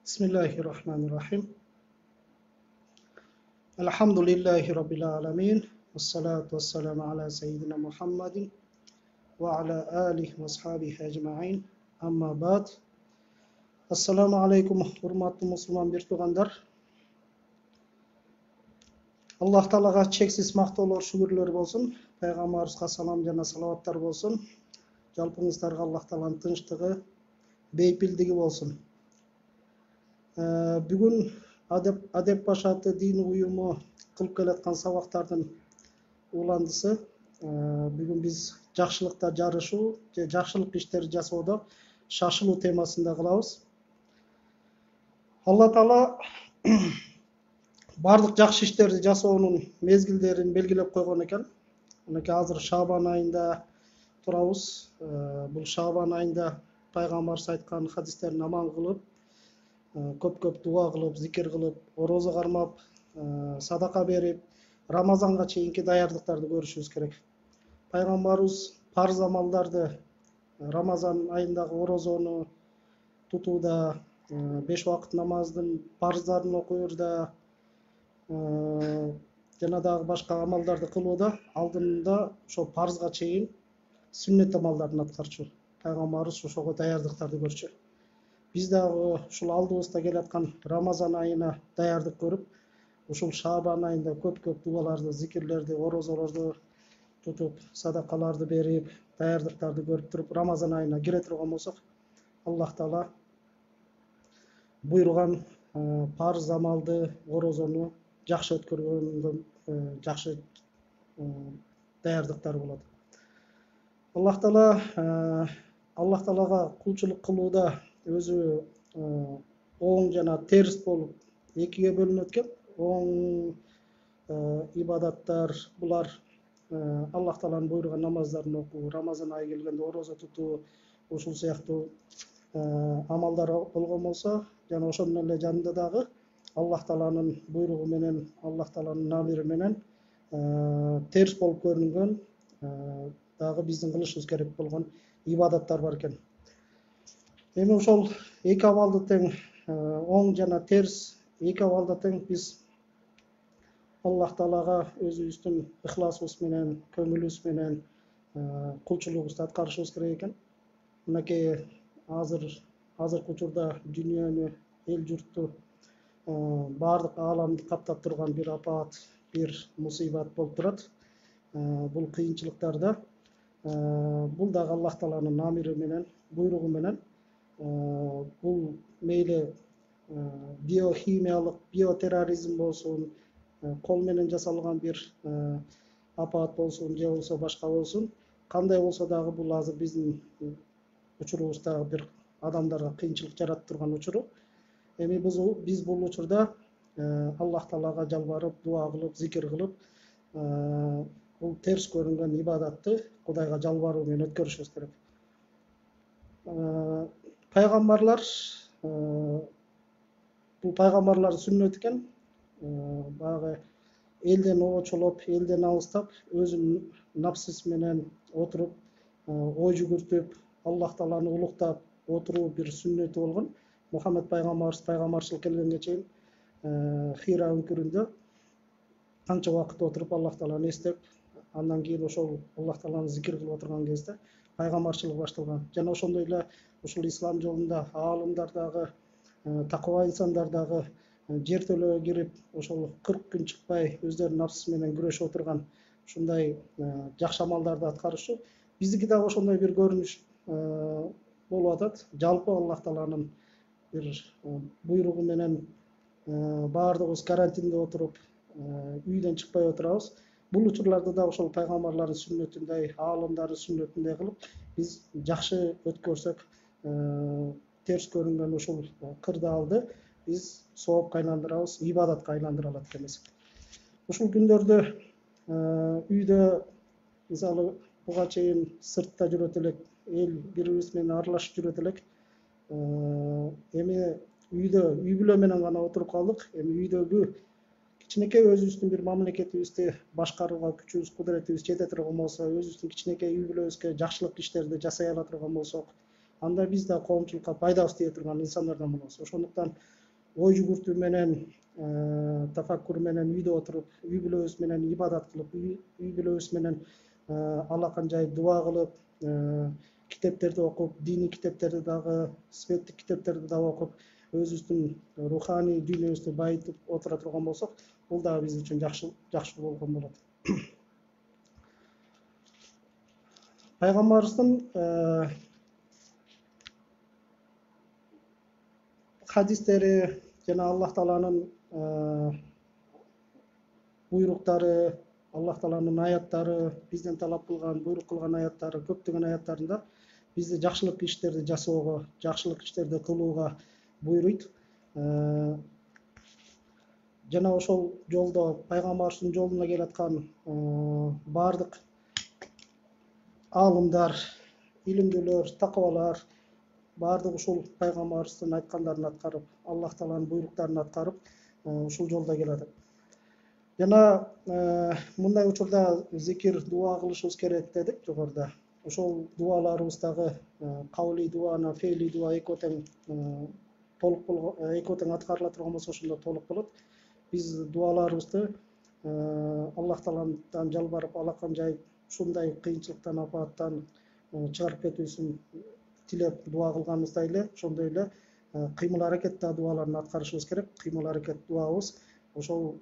Bismillahirrahmanirrahim. Elhamdülillahi Rabbil alemin. Vessalatu vesselamu ala seyyidina Muhammedin ve ala alihi ve ashabihi ecma'in. Amma ba'd. Assalamu alaikum, hurmatlı Müslüman bir tuğandar. Allah Ta'alaga çeksiz maqtoolor, şükürler bolsun. Peygamberimizge salam jana salavatlar bolsun. Жалпыңыздарга Allah Ta'alanın tınçlığı, beypildigi bolsun. Бүгүн Адеп Баш атты дин уюму кылып келаткан сабактардын уландысы. Бүгүн биз жакшылыкта жарышуу же жакшылык иштери жасоодо шашылуу темасында кылабыз. Алла Таала бардык жакшы иштерди жасоонун мезгилдерин белгилеп койгон экен. Мынакей азыр Шабан айында турабыз. Бул Шабан айында пайгамбарыбыз айткан хадистерин аман кылып, көп дуа кылып, зикир кылып, орозо кармап, садака берип, Рамазанга чейинки даярдыктарды көрүшүбүз керек. Пайгамбарыбыз парз амалдарды Рамазан айындагы орозону тутууда, 5 убакыт намаздын парздарын окуурда, жана дагы башка амалдарды кылууда алдында ошо парзга чейин сүннет амалдарын аткарчу. Пайгамбарыбыз ошого даярдыктарды көрчү. Биз дагы ушул алдыбызда келаткан Рамазан айына даярдык көрүп, ушул Шабан айында көп дуаларды, зикирлерди, орозолорду тутуп, садакаларды берип, даярдыктарды көрүп туруп, Рамазан айына кире турган болсок, Аллах Таала буйруган парз амалды, орозону жакшы өткөргөнгө жакшы даярдыктар болот. Аллах Таалага кулчулук кылууда өзү оң жана терс болуп экиге бөлүнөт экен. Оң ибадаттар булар Аллах Тааланын буйруган намаздарын окуу, Рамазан айы келгенде орозо тутуу, ушул сыяктуу амалдар болгон болсо, жана ошол менен эле жанында дагы Аллах Тааланын буйругу менен, Аллах Тааланын амири менен терс болуп көрүнгөн дагы биздин кылышыбыз керек болгон ибадаттар бар экен. Эми ошол эки абалды тең, оң жана терс эки абалда тең биз Аллах Таалага өзүбүздүн ыхласыбыз менен, көңүлүбүз менен кулчулугубузду аткарышыбыз керек экен. Мынакей азыркы учурда дүйнөнү, эл журтту, бардык ааламды каптап турган бир апаат, бир мусибат болуп турат. Бул кыйынчылыктарда бул дагы Аллах Тааланын амири менен, буйругу менен, бул мейли биохимиялык, биотерроризм болсун, кол менен жасалган бир апаат болсун, же болбосо башка болсун, кандай болсо дагы бул азыр биздин учурубузда бир адамдарга кыйынчылык жаратып турган учуру. Эми биз бул учурда Аллах Таалага жалбарып, дуа кылып, зикир кылып, бул терс көрүнгөн ибадатты Кудайга жалбаруу менен өткөрүшүбүз керек. Пайгамбарлар, бул пайгамбарлардын сүннөтү экен. Баягы элден очолоп, элден алыстап, өзүнүн напсысы менен отуруп, ой жүгүртүп, Аллах Тааланы улуктап отуруу бир сүннөтү болгон. Мухаммед пайгамбарыбыз пайгамбарчылык келгенге чейин Хира үңкүрүндө канча убакыт отуруп Аллах Тааланы эстеп, андан кийин ошол Аллах Тааланы зикир кылып отурган кезде пайгамбарчылык башталган. Жана ошондой эле ушул ислам жолунда аалымдар дагы, такыба инсандар дагы жер төлөөгө кирип, ошол 40 күн чыкпай өздөрүнүн напсысы менен күрөшүп отурган ушундай жакшы амалдарды аткарышы. Биздики дагы ошондой бир көрүнүш болуп атат. Жалпы Аллах Тааланын бир буйругу менен баардыгыбыз карантинде отуруп, үйдөн чыкпай отурабыз. Бул учурларда да ошол пайгамбарлардын сүннөтүндөй, аалымдардын сүннөтүндөй кылып, биз жакшы өткөрсөк, терс көрүнгөн ушул кырдаалды биз соопка айландырабыз, ибадатка айландыра алат экенбиз. Ушул күндөрдө үйдө, мисалы, буга чейин сыртта жүрөт элек, эл бири-бирибиз менен аралашып жүрөт элек. Эми үйдө, үй бүлө менен гана отуруп калдык. Эми үйдөгү кичинекей өзүбүздүн бир мамлекетибизди башкарууга күчүбүз, кудуретибиз жете турган болсо, өзүбүздүн кичинекей үй бүлөбүзгө жакшылык иштерди жасай ала турган болсок, анда биз да коомчулукка пайдабыз тие турган инсандардан болобуз. Ошондуктан ой жүгүртүү менен тафаккур менен үйдө отуруп үй бүлөбүз менен ибадат кылып үй бүлөбүз менен алакан жайып дуба кылып китептерди окуп диний китептерди дагы светтик китептерди дагы окуп өзүбүздүн руханий дүйнөбүздү байытып отура турган болсок бул дагы биз үчүн жакшы болгон болот. Пайгамбарыбыздын хадистери жана Аллах Тааланын буйруктары, Аллах Тааланын аяттары, бизден талап кылган, буйрук кылган аяттары, көптөгөн аяттарында бизди жакшылык иштерди жасоого, жакшылык иштерди кылууга буйруйт. Жана ошол жолдо пайгамбарыбыздын жолуна келаткан баардык аалымдар, илимдүүлөр, такыбалар баардыгы ушул пайгамбарыбыздын айткандарын аткарып, Аллах Тааланын буйруктарын аткарып, ушул жолдо келатат. Жана мындай учурда зикир, дуа кылышыбыз керек дедик жогоруда. Ошол дуаларыбыз дагы кавли дуа, фейли дуа экөө тең толук экөө тең аткарыла турган болсо ошондо толук болот. Биз дуаларыбызды Аллах Тааладан жалбарып, алакан жайып, ушундай кыйынчылыктан, апааттан чыгарып кетүүсүн тилеп дуа кылганыбыздай эле, ошондой эле кыймыл аракет дуаларын аткарышыбыз керек. Кыймыл аракет дуабыз ошол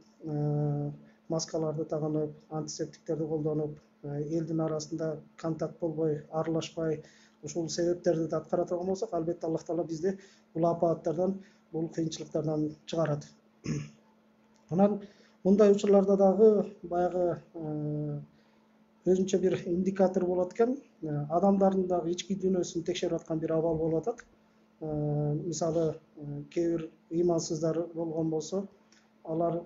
маскаларды тагынып, антисептиктерди колдонуп, элдин арасында контакт болбой, аралашпай, ушул себептерди да аткара турган болсок, албетте Аллах Таала бизди бул апааттардан, бул кыйынчылыктардан чыгарат. Анан мындай учурларда дагы баягы өзүнчө бир индикатор болот экен. Адамдардын дагы ички дүйнөсүн текшерип аткан бир абал болуп атат. Мисалы, кээ бир ыймансыздар болгон болсо, алар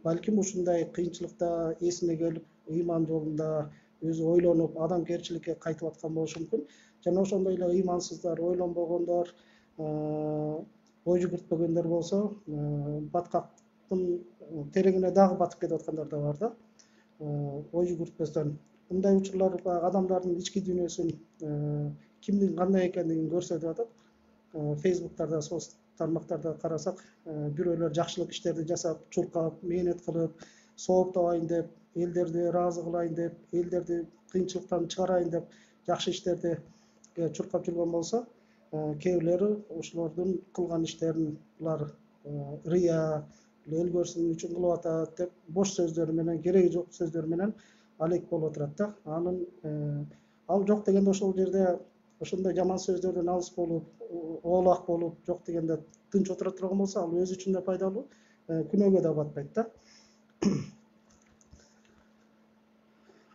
балким ушундай кыйынчылыкта эсине келип, ыйман жолунда өзү ойлонуп, адамгерчиликке кайтып аткан болушу мүмкүн. Жана ошондой эле ыймансыздар, ойлонбогондор, ой жүгүртпөгөндөр болсо, баткактын тереңине дагы батып кетип аткандар да бар да. Ой жүгүртпөстөн. Мындай учурлар адамдардын ички дүйнөсүн, кимдин кандай экендигин көрсөтүп атат. Фейсбуктарда, соц тармактарда карасак, бирөөлөр жакшылык иштерди жасап, чуркап, мээнет кылып, сооптобойн деп, элдерди ыраазы кылайын деп, элдерди кыйынчылыктан чыгарайын деп, жакшы иштерди чуркап жүргөн болсо, кээ бирлери ошолордун кылган иштерин булар рыя, эл көрсүн үчүн кылып атат деп, бош сөздөр менен, кереги жок сөздөр менен алек болуп отурат да. Анын ал жок дегенде ошол жерде ошондой жаман сөздөрдөн алыс болуп, оолак болуп, жок дегенде тынч отура турган болсо, ал өзү үчүн да пайдалуу, күнөөгө да батпайт да.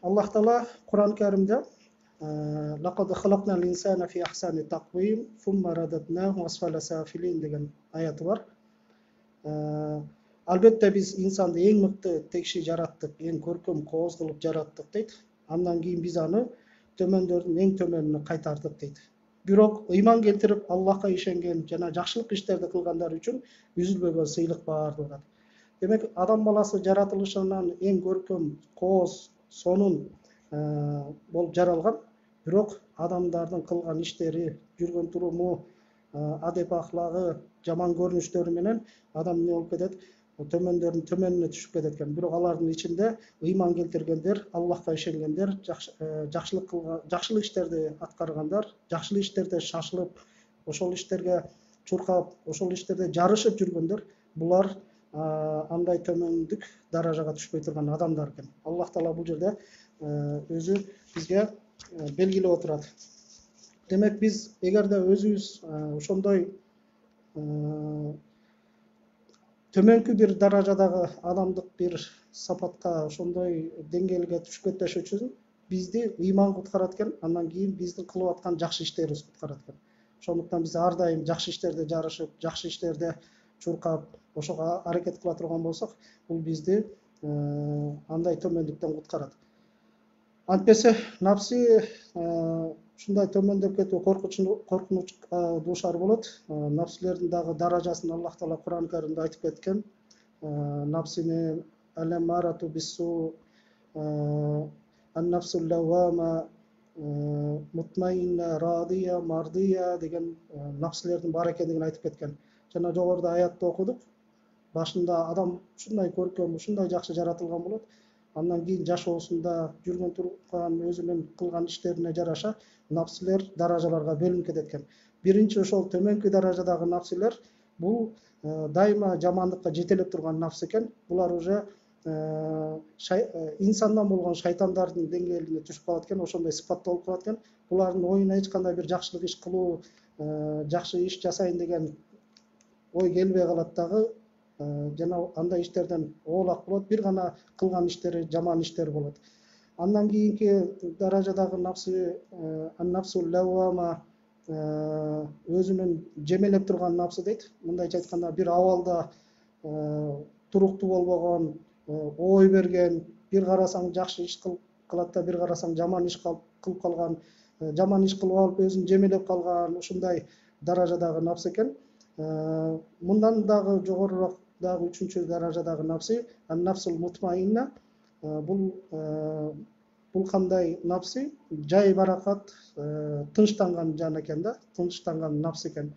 Аллах Таала Кур'ан Каримде "Лакад халакнал инсана фи ахсани тaqвим, сумма рададнаху асфала сафилин" деген аяты бар. Албетте биз инсанды эң мыкты текши жараттык, эң көркөм кооз кылып жараттык дейт. Андан кийин биз аны төмөндөрдүн эң төмөнүнө кайтардык дейт. Бирок ыйман келтирип, Аллахка ишенген жана жакшылык иштерди кылгандар үчүн үзүлбөгөн сыйлык бар деп атат. Демек, адам баласы жаратылышынан эң көркөм, кооз, сонун болуп жаралган. Бирок адамдардын кылган иштери, жүргөн туруму, адеп ахлагы, жаман көрүнүштөрү менен адам эмне болуп кетет? Төмөндөрдүн төмөнүнө түшүп кетет экен. Бирок алардын ичинде ыйман келтиргендер, Аллахка ишенгендер, жакшылык иштерди аткаргандар, жакшылык иштерде шашылып, ошол иштерге чуркап, ошол иштерде жарышып жүргөндөр, булар андай төмөндүк даражага түшпөй турган адамдар экен. Аллах Таала бул жерде өзү бизге белгилеп отурат. Демек, биз эгерде өзүбүз ошондой төмөнкү бир даражадагы адамдык бир сапатка, ошондой деңгээлге түшүп кетпеш үчүн бизди ыйман куткарат экен, андан кийин биздин кылып аткан жакшы иштерибиз куткарат экен. Ошондуктан биз ар дайым жакшы иштерде жарышып, жакшы иштерде чуркап, ошого аракет кыла турган болсок, бул бизди андай төмөндүктөн куткарат. Антпесе напси ушундай төмөндөп кетүү коркунучка дуушар болот. Напсилердин дагы даражасын Аллах Таала Кур'ан Каримде айтып кеткен. Напсини алямарату биссу, ан-напсул лаввама, мутмаинна, радия, мардия деген напсилердин бар экендигин айтып кеткен. жана жогоруда аятта окудук. Башында адам ушундай көркөм, ушундай жакшы жаратылган болот. Андан кийин жашоосунда жүргөн турган өзүнүн кылган иштерине жараша напсилер даражаларга бөлүнүп кетет экен. Биринчи ошол төмөнкү даражадагы напсилер бул дайыма жамандыкка жетелеп турган напс экен. Булар уже инсандан болгон шайтандардын деңгээлине түшүп калат экен, ошондой сыпатта болуп калат экен. Булардын оюна эч кандай бир жакшылык иш кылуу, жакшы иш жасайын деген ой келбей калат дагы. Жана андай иштерден оолак болот, бир гана кылган иштери жаман иштер болот. Андан кийинки даражадагы напсы ан-нафсул лаввама, өзүнүн жемелеп турган напсы дейт. Мындайча айтканда бир абалда туруктуу болбогон, ой берген, бир карасаң жакшы иш кылат да, бир карасаң жаман иш кылып калган, жаман иш кылып алып өзүн жемелеп калган, ушундай даражадагы напс экен. Мындан дагы жогорураак дагы үчүнчү даражадагы напсы ан-нафсул мутмаинна. Бул кандай напсы? Жай баракат, тынчтанган жан экен да, тынчтанган напс экен.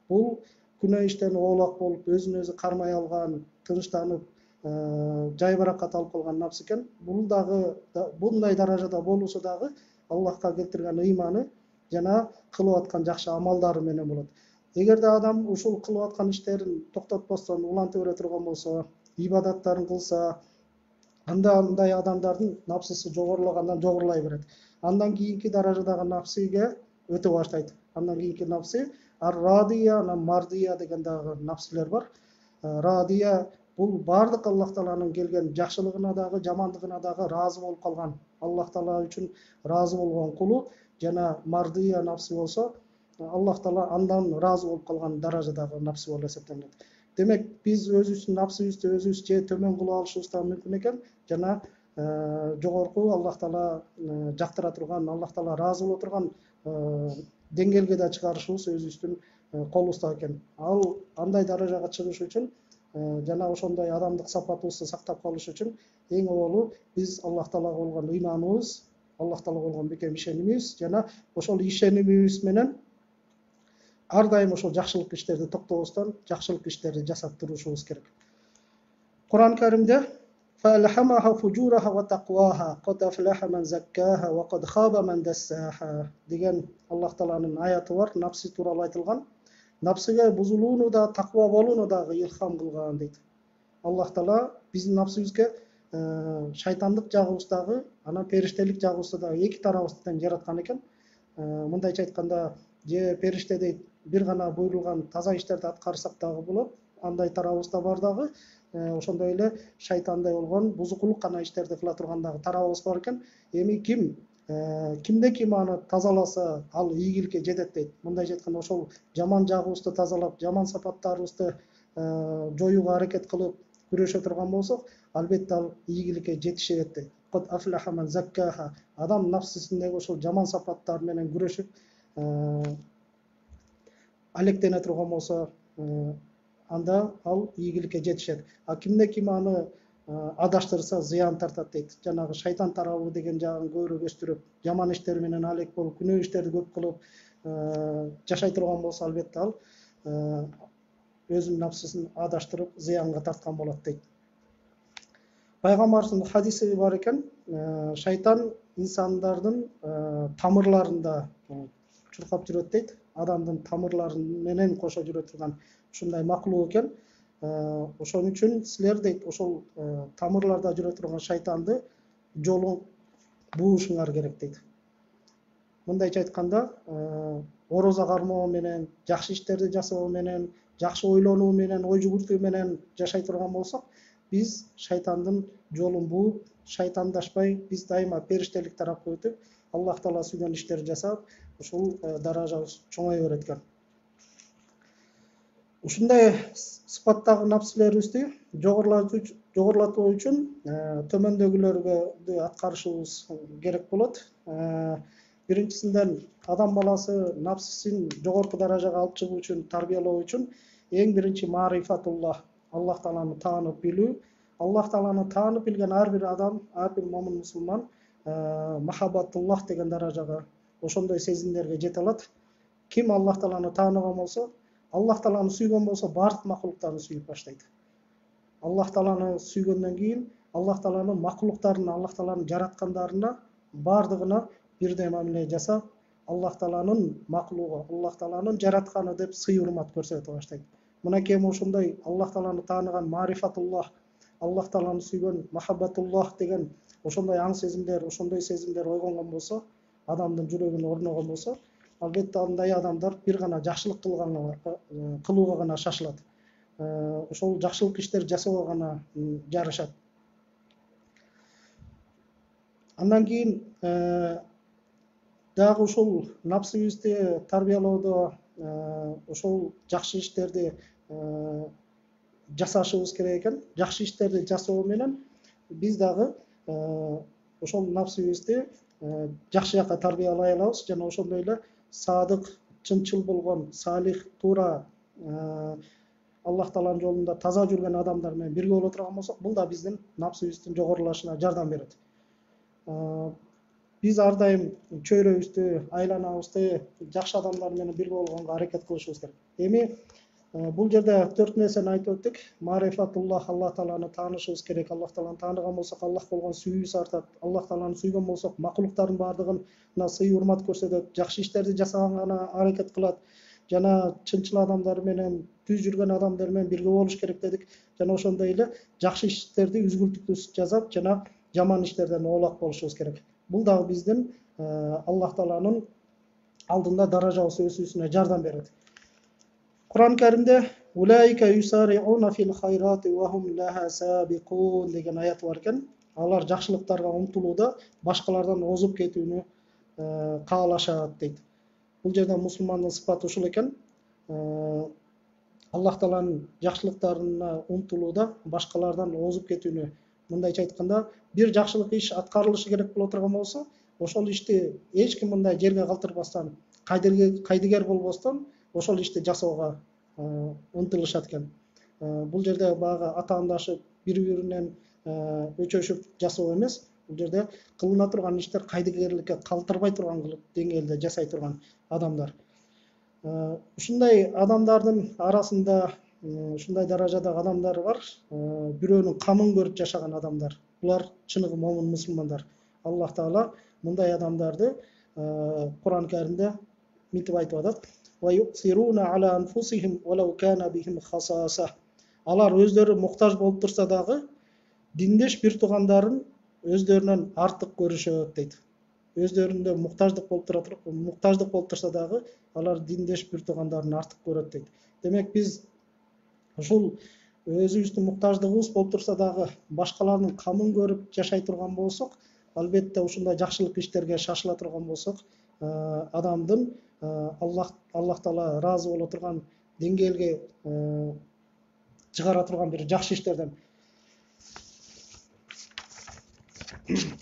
Бул күнөө иштен оолак болуп, өзүн өзү кармай алган, тынчтанып, жай баракат алып калган напс экен. Бул дагы bunday даражада болуусу дагы Аллахка келтирген ыйманы жана кылып аткан жакшы амалдары менен болот. Эгерде адам ушул кылып аткан иштерин токтотпостон уланта бере турган болсо, ибадаттарын кылса, анда андай адамдардын напсысы жогорулагандан жогорулай берет. Андан кийинки даражадагы напсыга өтө баштайт. Андан кийинки напсы ар-радия, анан мардия деген дагы напсилер бар. Радия бул бардык Аллах Тааланын келген жакшылыгына дагы, жамандыгына дагы ыраазы болуп калган, Аллах Таала үчүн ыраазы болгон кулу. Жана мардия напсы болсо, Аллах Таала андан ыраазы болуп калган даражадагы напсы болуп эсептелет. Демек, биз өзүбүздүн напсыбызды өзүбүз же төмөн кылып алышыбыз да мүмкүн экен, жана жогорку Аллах Таала жактыра турган, Аллах Таала ыраазы боло турган деңгээлге да чыгарышыбыз өзүбүздүн колубузда экен. Ал андай даражага чыгыш үчүн жана ошондой адамдык сапатыбызды сактап калыш үчүн эң оолу биз Аллах Таалага болгон ыйманыбыз, Аллах Таалага болгон бекем ишенимибиз жана ошол ишенимибиз менен ар дайым ошол жакшылык иштерди токтобостон, жакшылык иштерди жасап турушубуз керек. Кур'ан Каримде فَأَلْهَمَهَا فُجُورَهَا وَتَقْوَاهَا قَدْ أَفْلَحَ مَنْ زَكَّاهَا وَقَدْ خَابَ مَنْ دَسَّاهَا деген Аллах Тааланын аяты бар, напсы тууралуу айтылган. Напсыга бузулууну да, таква болууну дагы илхам кылган дейт. Аллах Таала биздин напсыбызга шайтандык жагыбыздагы, анан периштелик жагыбызды дагы эки тарабыбыздан жараткан экен. Мындайча айтканда, же периште дейт, бир гана буйрулган таза иштерди аткарсак дагы болот, андай тарабыбызда бар дагы. Ошондой эле шайтандай болгон бузукулук гана иштерди кыла турган дагы тарабыбыз бар экен. Эми кимде ким аны тазаласа, ал ийгиликке жетет дейт. Мындайча айтканда, ошол жаман жагыбызды тазалап, жаман сапаттарыбызды жоюуга аракет кылып күрөшө турган болсок, албетте ал ийгиликке жетишет дейт. Код афлаха ман заккаха. Адам напсысындагы ошол жаман сапаттар менен күрөшүп алектене турган болсо, анда ал ийгиликке жетишет. А кимде ким аны адаштырса зыян тартат дейт. Жанагы шайтан тарабы деген жагын көбүрөөк өстүрүп, жаман иштер менен алек болуп, күнөө иштерди көп кылып жашай турган болсо, албетте ал өзүнүн напсысын адаштырып, зыянга тарткан болот дейт. Пайгамбардын хадиси бар экен, шайтан инсандардын тамырларында чуркап жүрөт дейт. Адамдын тамырлары менен кошо жүрө турган ушундай маклук экен. Ошон үчүн силер дейт, ошол тамырларда жүрө турган шайтанды жолун буушуңар керек дейт. Мындайча айтканда, орозо кармоо менен, жакшы иштерди жасоо менен, жакшы ойлонуу менен, ой жүгүртүү менен жашай турган болсок, биз шайтандын жолун бууп, шайтандашпай, биз дайыма периштелик тарапка өтүп, Аллах Таала сүйгөн иштерди жасап, ушул даражабыз чоңой берет экен. Ушундай сыпаттагы напсилерибизди жогорулатуу үчүн төмөндөгүлөрдү аткарышыбыз керек болот. Биринчисинен адам баласы напсысын жогорку даражага алып чыгуу үчүн, тарбиялоо үчүн эң биринчи марифатуллах, Аллах Тааланы таанып билүү. Аллах Тааланы таанып билген ар бир адам, ар бир момун мусулман махаббатуллах деген даражага, ошондой сезимдерге жете алат. Ким Аллах Тааланы тааныган болсо, Аллах Тааланы сүйген болса, барлық мақұлықтарын сүйіп баштайды. Аллах Тааланы сүйгенден кейін, Аллах Тааланың мақұлықтарына, Аллах Тааланың жаратқандарына бардығына бірдей мәміле жасап, Аллах Тааланың мақұлығы, Аллах Тааланың жаратқаны деп сый урмат көрсете баштайды. Мынакей ошондай Аллах Тааланы таныған марифатуллах, Аллах Тааланы сүйген махаббатуллах деген ошондай аң сезимдер, ошондой сезимдер ойгонгон болсо, адамдын жүрөгүнө орногон болсо, албетте андай адамдар бир гана жакшылык кылууга гана шашылат. Ошол жакшылык иштер жасоого гана жарышат. Андан кийин дагы ушул напсыбызды тарбиялоодо ошол жакшы иштерди жасашыбыз керек экен. Жакшы иштерди жасоо менен биз дагы ошол напсыбызды жакшы жакка тарбиялай алабыз жана ошондой эле садык, чынчыл болгон, салих, туура Аллах Тааланын жолунда таза жүрген адамдар менен бирге боло турган болсок, бул да биздин напсыбыздын жогорулашына жардам берет. Биз ар дайым чөйрөбүздү, айланабызды жакшы адамдар менен бирге болгонго аракет кылышыбыз керек. Эми бул жерде 4 нерсени айтып өттүк. Марифатуллах, Аллах Тааланы таанышыбыз керек. Аллах Тааланы тааныган болсок, Аллах болгон сүйүүбүз артат. Аллах Тааланы сүйгөн болсок, макулуктардын бардыгына сый урмат көрсөтөт, жакшы иштерди жасаганга гана аракет кылат. Жана чынчыл адамдар менен, түз жүргөн адамдар менен бирге болуш керек дедик. Жана ошондой эле жакшы иштерди үзгүлтүктүү жасап, жана жаман иштерден оолак болушубуз керек. Бул дагы биздин Аллах Тааланын алдында даражабыз өсүүсүнө жардам берет. Kur'an-ı Kerim'de "Ulaika yusari'una fil hayrati ve hum laha sabiqun" деген аят бар екен. Алар жакшылыктарга умтулууда башкалардан озуп кетүүнү каалашат дейт. Бул жерде мусулмандын сыпаты ушул экен. Аллах Тааланын жакшылыктарына умтулууда башкалардан озуп кетүүнү, мындайча айтканда, бир жакшылык иш аткарылышы керек боло турган болсо, ошол ишти эч ким мындай жерге калтырбастан, кайдыгер болбостон ошол ишти жасоого ынтылышат экен. Бул жерде баягы атаандашып, бири-биринен өчөшүп жасоо эмес. Бул жерде кылына турган иштер кайдыгерликке калтырбай турган деңгээлде жасай турган адамдар. Ушундай адамдардын арасында ушундай даражадагы адамдар бар. Бирөөнүн камын көрүп жашаган адамдар. Булар чыныгы момун мусулмандар. Аллах Таала мындай адамдарды Кур'ан-ы Каримде мынтип айтып атат. Алар өздөрү муктаж болуп турса дагы, диндеш бир туугандарын өздөрүнөн артык көрүшөт дейт. Өздөрүндө муктаждык болуп турса дагы, алар диндеш бир туугандарын артык көрөт дейт. Демек биз ушул өзүбүздүн муктаждыгыбыз болуп турса дагы, башкалардын камын көрүп жашай турган болсок, албетте ушундай жакшылык иштерге шашыла турган болсок, адамдын Аллах Таала разы боло турган деңгээлге чыгара турган бир жакшы иштерден.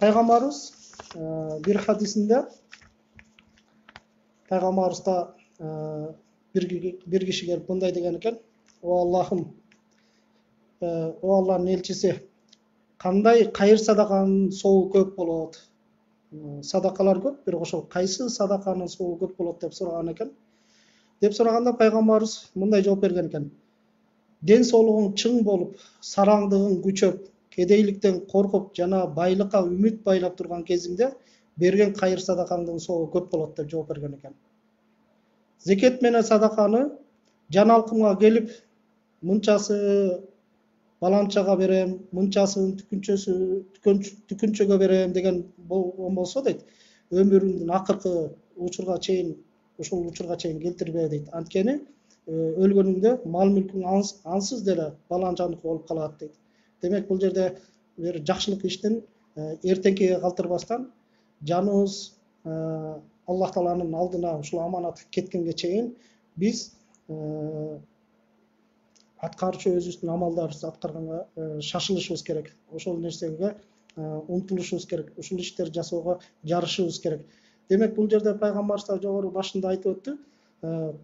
Пайгамбарыбыз бир хадисинде пайгамбарыбызга бир киши келип мындай деген экен: "О Аллахым, о Алланын элчиси, кандай кайыр садаканын соогу көп болот? Садакалар көп, бирок ошол кайсы садаканын соогу көп болот" деп сураган экен. Деп сураганда пайгамбарыбыз мындай жооп берген экен: "Ден соолугуң чың болуп, сараңдыгың күчөп, кедейликтен коркуп жана байлыкка үмүт байлап турган кезиңде берген кайыр садакаңдын соогу көп болот" деп жооп берген экен. Зекет менен садаканы жан алкымга келип, мынчасы баланчага берем, мынчасын түкүнчөгө берем деген болгон болсо дейт, өмүрүңдүн акыркы учурга чейин ушул учурга чейин келтирбе дейт. Анткени өлгөнүңдө мал мүлкүң ансыз деле баланчаныкы болуп калат дейт. Демек бул жерде бир жакшылык иштин эртеңкиге калтырбастан жаныбыз Аллах Тааланын алдына ушул аманат кеткенге чейин биз аткарчу өзүбүздүн амалдарыбызды аткарганга шашылышыбыз керек. Ошол нерсеге умтулушубуз керек. Ушул иштерди жасоого жарышыбыз керек. Демек бул жерде пайгамбарыбыз да жогору башында айтып өттү.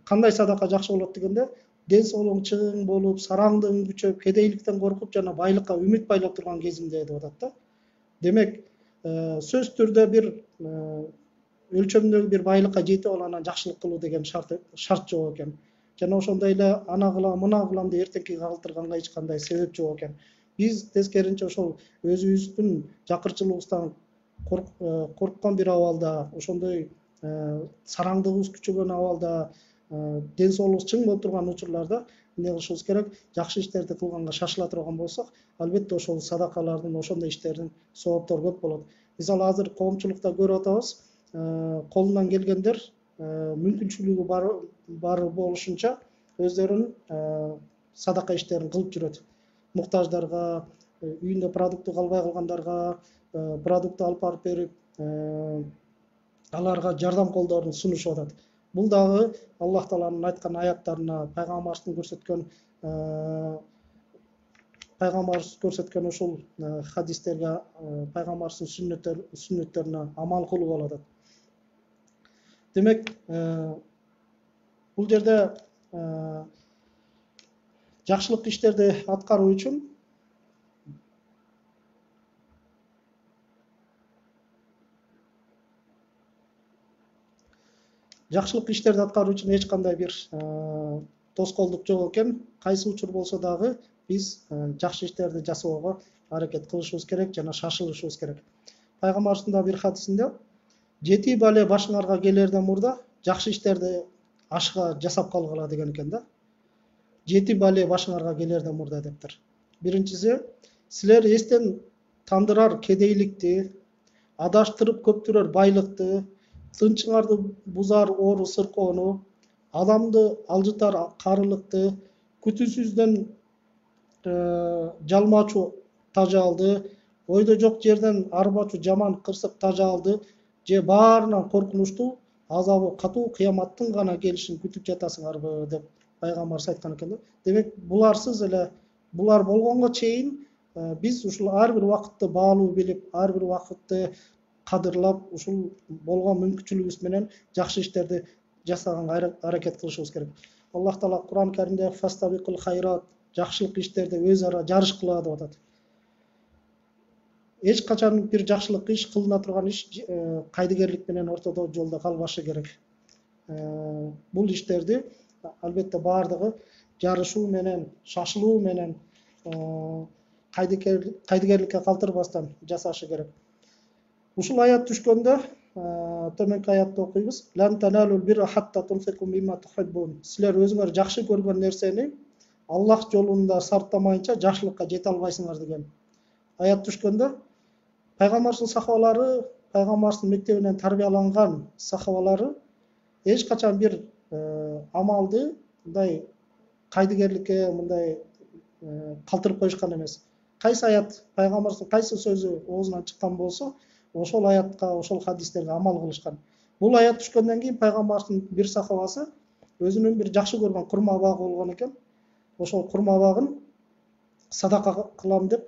Кандай садака жакшы болот дегенде, ден соолугуң чың болуп, сараңдыгың күчөп, кедейликтен коркуп жана байлыкка үмүт байлап турган кезиңде деп атат да. Демек сөзсүз түрдө бир өлчөмдөгү бир байлыкка жетип алып анан жакшылык кылуу деген шарт жок экен. жана ошондой эле ана кылам мына кылам деп эртеңкиге калтырганга эч кандай себеп жок экен. Биз тескерисинче ошол өзүбүздүн жакырчылыгыбыздан корккон бир абалда, ошондой сараңдыгыбыз күчөгөн абалда, ден соолугубуз чың болуп турган учурларда эмне кылышыбыз керек? Жакшы иштерди кылганга шашыла турган болсок, албетте ошол садакалардын, ошондой иштердин сооптору көп болот. Мисалы азыр коомчулукта көрүп атабыз, колунан келгендер мүмкүнчүлүгү бар болушунча өздөрүнүн садака иштерин кылып жүрөт. Муктаждарга, үйүндө продукты калбай калгандарга продукт алып барып берип, аларга жардам колдорун сунушуп атат. Бул дагы Аллах Тааланын айткан аяттарына, пайгамбарыбыз көрсөткөн ушул хадистерге, пайгамбарыбыздын сүннөттөрүнө амал кылуу болот. Демек, бул жерде жакшылык иштерди аткаруу үчүн эч кандай бир тоскоолдук жок экен. Кайсы учур болсо дагы биз жакшы иштерди жасоого аракет кылышыбыз керек жана шашылышыбыз керек. Пайгамбарыбыздын да бир хадисинде 7 бале башыңарга келерден мурда жакшы иштерди ашыга жасап калгыла деген экен да. 7 бале башыңарга келерден мурда дептир. Биринчиси, силер эстен тандырар кедейликти, адаштырып көптүрөр байлыкты, тынчыңарды бузар оору сыркоону, адамды алжытар карылыкты, күтүүсүздөн жалмачу тажалды, ойдо жок жерден арбачу жаман кырсык тажалды же баарынан коркунучтуу азабы катуу кыяматтын гана келишин күтүп жатасыңарбы деп пайгамбарыбыз айткан экен да. Демек, буларсыз эле, булар болгонго чейин биз ушул ар бир убакытты баалуу билип, ар бир убакытты кадырлап, ушул болгон мүмкүнчүлүгүбүз менен жакшы иштерди жасаганга аракет кылышыбыз керек. Аллах Таала Кур'ан Каримде фастабикул хайрат, жакшылык иштерде өз ара жарыш кыла деп атат. Эч качан бир жакшылык иш, кылына турган иш кайдыгерлик менен ортодо жолдо калбашы керек. Бул иштерди албетте баардыгы жарышуу менен, шашылуу менен, кайдыгерликке калтырбастан жасашы керек. Ушул аят түшкөндө төмөнкү аятты окуйбуз. Лан таналул бирра хатта тунфику мимма тухиббун. Силер өзүңөр жакшы көргөн нерсени Аллах жолунда сарптамайынча жакшылыкка жете албайсыңар деген аят түшкөндө, пайгамбарыбыздын сахабалары, пайгамбарыбыздын мектебинен тарбияланган сахабалары эч качан бир амалды мындай кайдыгерликке, мындай калтырып коюшкан эмес. Кайсы аят, пайгамбарыбыздын кайсы сөзү оозунан чыккан болсо, ошол аятка, ошол хадистерге амал кылышкан. Бул аят түшкөндөн кийин пайгамбарыбыздын бир сахабасы өзүнүн бир жакшы көргөн курма багы болгон экен. Ошол курма багын садака кылам деп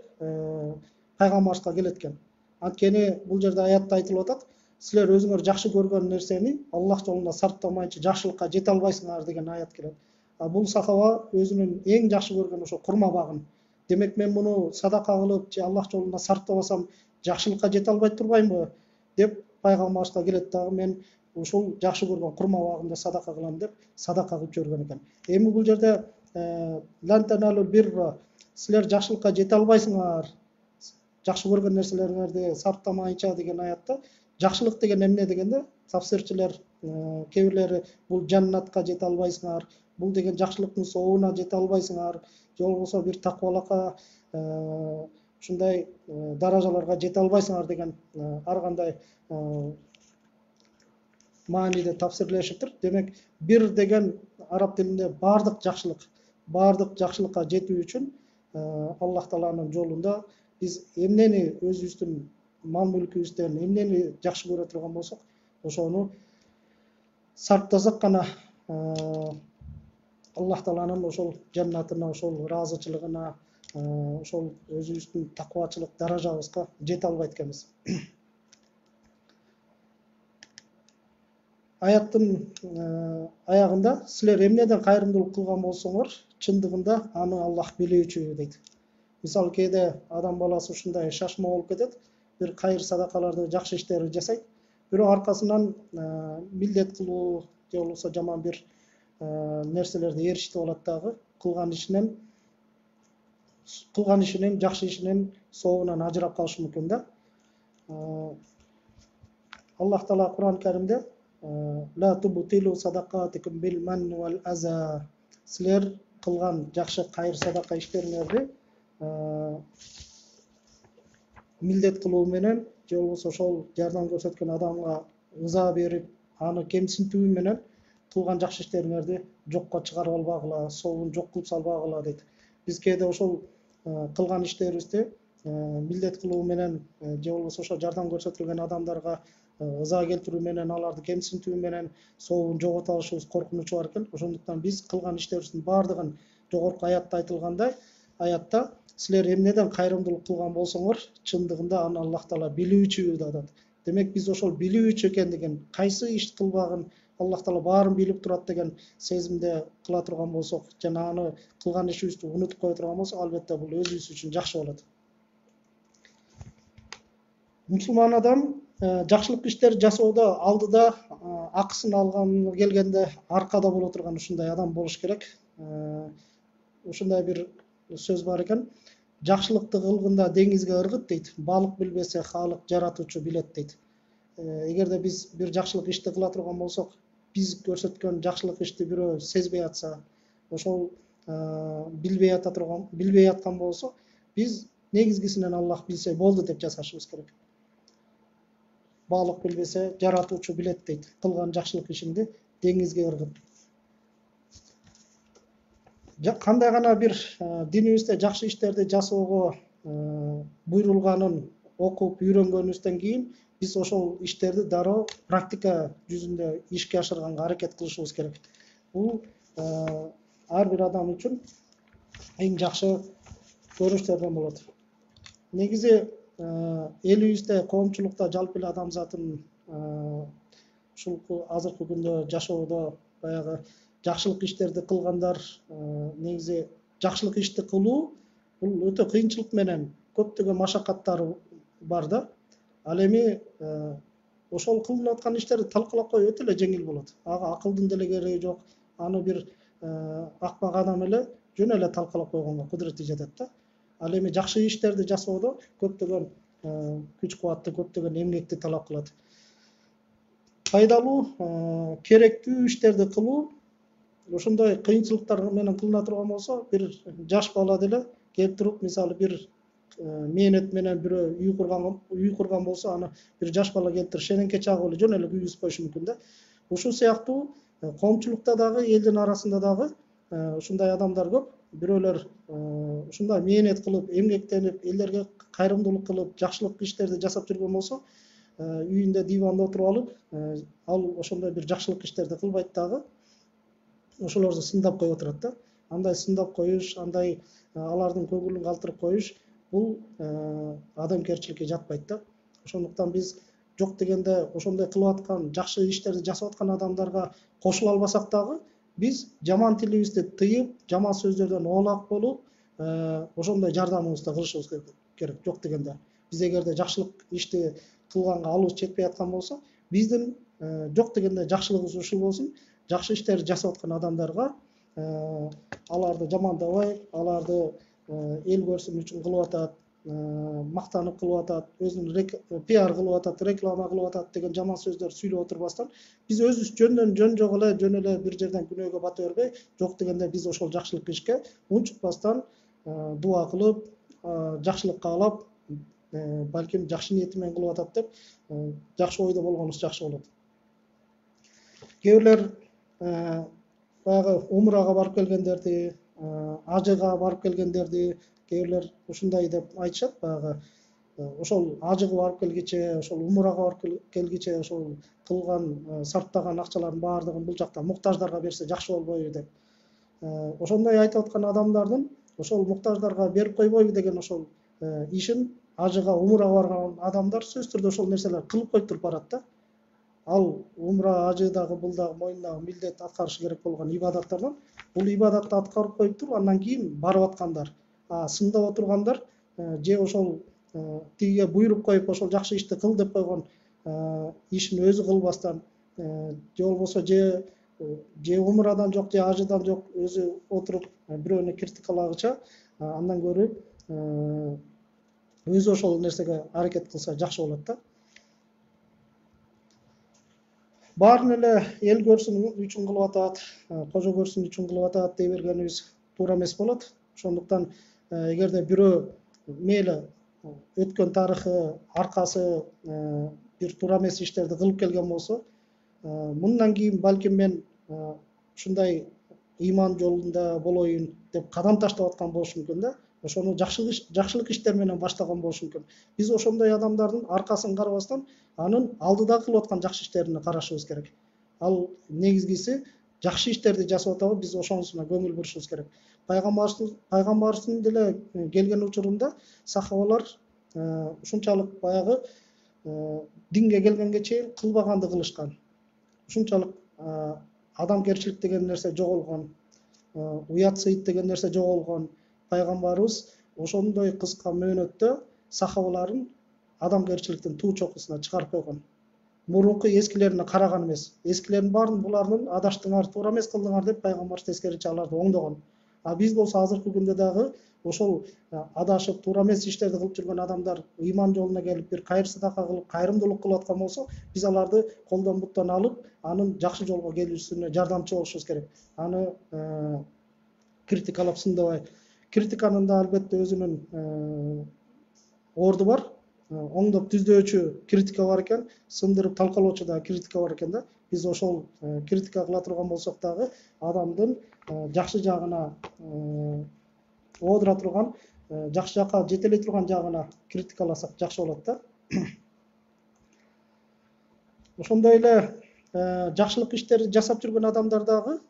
пайгамбарыбызга келет экен. Анткени бул жерде аятта айтылып атат, силер өзүңөр жакшы көргөн нерсени Аллах жолунда сарптамайынча жакшылыкка жете албайсыңар деген аят келет. Бул сахаба өзүнүн эң жакшы көргөн ошо курма багын. Демек, мен муну садака кылып же Аллах жолунда сарптабасам жакшылыкка жете албай турбаймбы деп пайгамбарыбызга келет дагы, мен ушул жакшы көргөн курма багымды садака кылам деп садака кылып жиберген экен. Эми бул жерде лан таналул бирра, силер жакшылыкка жете албайсыңар, жакшы көргөн нерселериңерди сарптамайынча деген аятта жакшылык деген эмне дегенде, тафсирчилер кээ бирлери бул жаннатка жете албайсыңар, бул деген жакшылыктын сообуна жете албайсыңар, же болбосо бир таквалыкка, ушундай даражаларга жете албайсыңар деген ар кандай мааниде тафсирлешиптир. Демек, бир деген араб тилинде баардык жакшылыкка жетүү үчүн Аллах Тааланын жолунда биз эмнени өзүбүздүн мал мүлкүбүздөн эмнени жакшы көрө турган болсок, ошону сарптасак гана Аллах Тааланын ошол жаннатына, ошол ыраазычылыгына, ошол өзүбүздүн таквачылык даражабызга жете албайт экенбиз. Аяттын аягында силер эмнеден кайрымдуулук кылган болсоңор, чындыгында аны Аллах билүүчү дейт. Мисалы, кээде адам баласы ушундай шашма болуп кетет, бир кайыр садакаларды, жакшы иштерди жасайт, бирок аркасынан милдет кылуу же болбосо жаман бир нерселерди ээрчитип алат дагы, кылган ишинин, жакшы ишинин сообунан ажырап калышы мүмкүн да. Аллах Таала Кур'ан Каримде ла тубтилу садакатикум бил манни вал аза, силер кылган жакшы кайыр садака иштериңерди милдет кылуу менен же болбосо ошол жардам көрсөткөн адамга ыза берип, аны кемсинтүү менен кылган жакшы иштериңерди жокко чыгарып албагыла, сообун жок кылып салбагыла дейт. Биз кээде ошол кылган иштерибизди милдет кылуу менен же болбосо ошо жардам көрсөтүлгөн адамдарга ыза келтирүү менен, аларды кемсинтүү менен сообун жогото алышыбыз коркунучу бар экен. Ошондуктан биз кылган иштерибиздин баардыгын жогорку аятта айтылгандай, аятта силер эмнеден кайрымдуулук кылган болсоңор, чындыгында аны Аллах Таала билүүчү дадат. Демек биз ошол билүүчү экендигин, кайсы иш кылбагын Аллах Таала баарын билип турат деген сезимде кыла турган болсок, жана аны кылган ишибизди унутуп кое турган болсок, албетте бул өзүбүз үчүн жакшы болот. Мусулман адам жакшылык иштерди жасоодо алдыда акысын алганы келгенде аркада боло турган ушундай адам болуш керек. Ушундай бир сөз бар экен. Жакшылыкты кылгында деңизге ыргыт дейт. Балык билбесе хаалык жаратуучу билет дейт. Эгерде биз бир жакшылык ишти кыла турган болсок, биз көрсөткөн жакшылык ишти бирөө сезбей атса, ошол билбей аткан болсо, биз негизгисинен Аллах билсе болду деп жасашыбыз керек. Балык билбесе жаратуучу билет дейт. Кылган жакшылык ишиңди деңизге ыргыт. Кандай гана бир динибизде жакшы иштерди жасоого буйрулганын окуп үйрөнгөнүбүздөн кийин биз ошол иштерди дароо практика жүзүндө ишке ашырганга аракет кылышыбыз керек. Бул ар бир адам үчүн эң жакшы көрүнүштөрдөн болот. Негизи элибизде, коомчулукта жалпы эле адамзаттын ушул азыркы күндө жашоодо баягы жакшылык иштерди кылгандар, негизи жакшылык ишти кылуу бул өтө кыйынчылык менен көптөгөн машакаттары бар да. Ал эми ошол кылынып аткан иштерди талкалап коюу өтө эле жеңил болот. Ага акылдын деле кереги жок. Аны бир акмак адам эле жөн эле талкалап койгонго кудурети жетет да. Ал эми жакшы иштерди жасоодо көптөгөн күч кубатты, көптөгөн эмгекти талап кылат. Пайдалуу, керектүү иштерди кылуу ошондой кыйынчылыктар менен кылына турган болсо, бир жаш бала деле келип туруп, мисалы бир мээнет менен бирөө үй курган болсо, аны бир жаш бала келип шененке чагып эле жөн эле күйгүзүп коюшу мүмкүн да. Ушул сыяктуу коомчулукта дагы, элдин арасында дагы ушундай адамдар көп. Бирөөлөр ушундай мээнет кылып, эмгектенип, элдерге кайрымдуулук кылып, жакшылык иштерди жасап жүргөн болсо, үйүндө диванда отуруп алып, ал ошондой бир жакшылык иштерди кылбайт дагы, ошолорду сындап коюп отурат да. Андай сындап коюш, андай алардын көңүлүн калтырып коюш, бул адамгерчиликке жатпайт да. Ошондуктан биз жок дегенде ошондой кылып аткан, жакшы иштерди жасап аткан адамдарга кошула албасак дагы, биз жаман тилибизди тыйып, жаман сөздөрдөн оолак болуп, ошондой жардамыбызды кылышыбыз керек. Жок дегенде биз эгерде жакшылык ишти кылганга алыбыз жетпей аткан болсо, биздин жок дегенде жакшылыгыбыз ушул болсун. Жакшы иштерди жасап аткан адамдарга аларды жамандабай, аларды эл көрсүн үчүн кылып атат, мактанып кылып атат, өзүнүн пиар кылып атат, реклама кылып атат деген жаман сөздөр сүйлөп отурбастан, биз өзүбүз жөн эле бир жерден күнөөгө бата бербей, жок дегенде биз ошол жакшылык ишке унчукпастан дуа кылып, жакшылык каалап, балким жакшы ниети менен кылып атат деп, жакшы ойдо болгонубуз жакшы болот. Кээ бирлер баягы умрага барып келгендерди, ажыга барып келгендерди, кээ бирлер ушундай деп айтышат, баягы ошол ажыга барып келгиче, ошол умрага барып келгиче, ошол кылган, сарптаган акчалардын баардыгын бул жакта муктаждарга берсе жакшы болбойбу деп. Ошондой айтып аткан адамдардын ошол муктаждарга берип койбойбу деген ошол ишин ажыга, умрага барган адамдар сөзсүз түрдө ошол нерселерди кылып коюп туруп барат да. Ал умра, ажы дагы, бул дагы мойнундагы милдет, аткарышы керек болгон ибадаттардан. Бул ибадатты аткарып коюп туруп, андан кийин барып аткандар, сындап отургандар, же ошол тигиге буйруп коюп, ошол жакшы ишти кыл деп койгон ишин өзү кылбастан, же болбосо же же умурадан жок же ажыдан жок өзү отуруп бирөөнү критикалагыча андан көрө өзү ошол нерсеге аракет кылса жакшы болот да. Баарын эле эл көрсүн үчүн кылып атат, кожо көрсүн үчүн кылып атат дей бергенибиз туура эмес болот. Ошондуктан эгерде бирөө мейли өткөн тарыхы, аркасы бир туура эмес иштерди кылып келген болсо, мындан кийин балким мен ушундай ыйман жолунда болоюн деп кадам таштап аткан болушу мүмкүн да. Ошону жакшылык иштер менен баштаган болушу мүмкүн. Биз ошондой адамдардын аркасын карабастан, анын алдыда кылып аткан жакшы иштерине карашыбыз керек. Ал негизгиси жакшы иштерди жасап атабы, биз ошонусуна көңүл бурушубуз керек. Пайгамбарыбыздын деле келген учурунда сахабалар ушунчалык баягы динге келгенге чейин кылбаганды кылышкан. Ушунчалык адамгерчилик деген нерсе жоголгон, уят сыйыт деген нерсе жоголгон. Пайгамбарыбыз ошондой кыска мөөнөттө сахабаларын адамгерчиликтин туу чокусуна чыгарып койгон. Мурунку эскилерине караган эмес. Эскилердин баарын булардын адаштыңар, туура эмес кылдыңар деп пайгамбар тескеричи аларды оңдогон. Биз болсо азыркы күндө дагы ошол адашып туура эмес иштерди кылып жүргөн адамдар ыйман жолуна келип бир кайыр садака кылып, кайрымдуулук кылып аткан болсо, биз аларды колдон буттан алып, анын жакшы жолго келүүсүнө жардамчы болушубуз керек. Аны критикалап сындабай. Критиканын да албетте өзүнүн орду бар. Оңдоп түздөчү критика бар экен, сындырып талкалоочу да критика бар экен да. Биз ошол критика кыла турган болсок дагы адамдын жакшы жагына оодура турган, жакшы жакка жетелей турган жагына критикаласак жакшы болот да. Ошондой эле жакшылык иштерди жасап жүргөн адамдар дагы